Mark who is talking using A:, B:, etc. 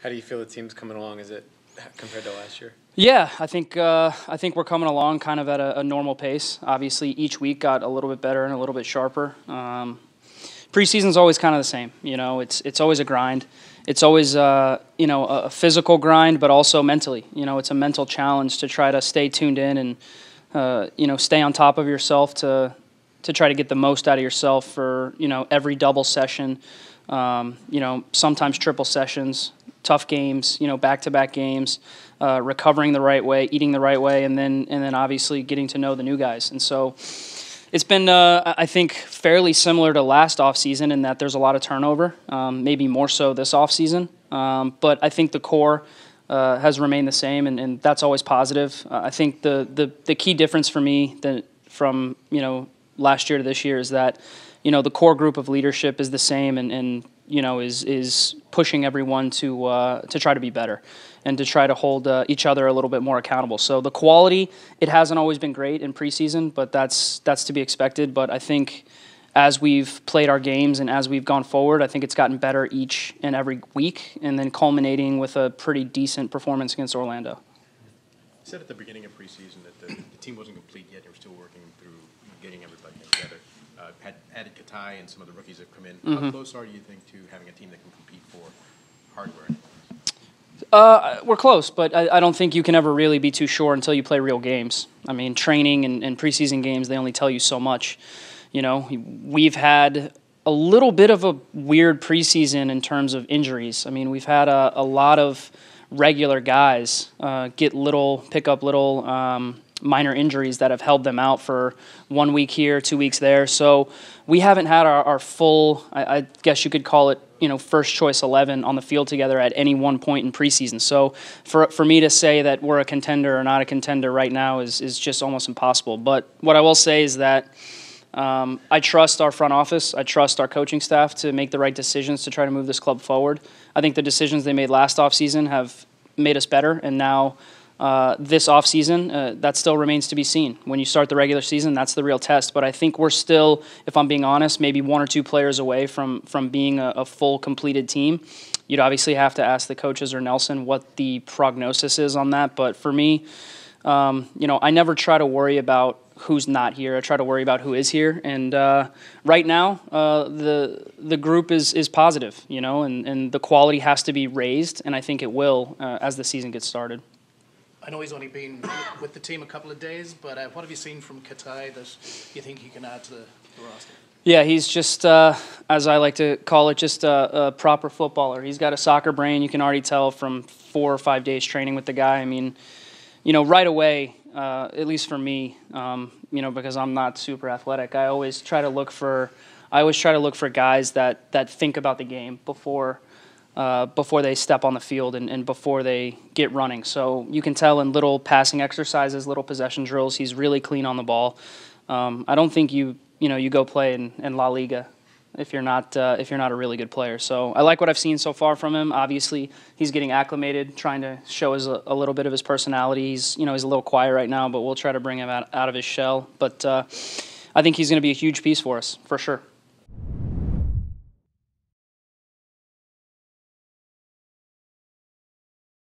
A: How do you feel the team's coming along? Is it compared to last year?
B: Yeah, I think we're coming along kind of at a normal pace. Obviously, each week got a little bit better and a little bit sharper. Preseason's always kind of the same. You know, it's always a grind. It's always a physical grind, but also mentally. You know, it's a mental challenge to try to stay tuned in and stay on top of yourself to try to get the most out of yourself for every double session. Sometimes triple sessions, tough games, back-to-back games, recovering the right way, eating the right way, and then obviously getting to know the new guys. And so it's been, I think, fairly similar to last offseason in that there's a lot of turnover, maybe more so this offseason. But I think the core has remained the same, and that's always positive. I think the key difference for me from last year to this year is that the core group of leadership is the same and is pushing everyone to try to be better and to try to hold each other a little bit more accountable. So the quality, it hasn't always been great in preseason, but that's to be expected. But I think as we've played our games and as we've gone forward, I think it's gotten better each and every week, and then culminating with a pretty decent performance against Orlando.
C: You said at the beginning of preseason that the team wasn't complete yet. You were still working through getting everybody together. Had added Katai and some of the rookies that come in.
B: Mm-hmm.
C: How close are you think to having a team that can compete for hardware?
B: We're close, but I don't think you can ever really be too sure until you play real games. I mean, training and preseason games, they only tell you so much. We've had a little bit of a weird preseason in terms of injuries. I mean, we've had a lot of regular guys pick up little minor injuries that have held them out for 1 week here, 2 weeks there. So we haven't had our full, I guess you could call it, first choice 11 on the field together at any one point in preseason. So for me to say that we're a contender or not a contender right now is just almost impossible. But what I will say is that I trust our front office. I trust our coaching staff to make the right decisions to try to move this club forward. I think the decisions they made last offseason have made us better, and now this offseason, that still remains to be seen. When you start the regular season, that's the real test. But I think we're still, if I'm being honest, maybe one or two players away from being a full, completed team. You'd obviously have to ask the coaches or Nelson what the prognosis is on that. But for me, I never try to worry about who's not here. I try to worry about who is here. And right now, the group is positive, and the quality has to be raised, and I think it will as the season gets started.
D: I know he's only been with the team a couple of days, but what have you seen from Katai that you think he can add to the roster? Yeah,
B: he's just, as I like to call it, just a proper footballer. He's got a soccer brain. You can already tell from 4 or 5 days training with the guy. I mean, right away, at least for me, because I'm not super athletic, I always try to look for guys that think about the game before they step on the field and before they get running. So you can tell in little passing exercises, little possession drills, he's really clean on the ball. I don't think you go play in La Liga if you're not a really good player. So I like what I've seen so far from him. Obviously, he's getting acclimated, trying to show a little bit of his personality. He's a little quiet right now, but we'll try to bring him out of his shell. But I think he's going to be a huge piece for us, for sure.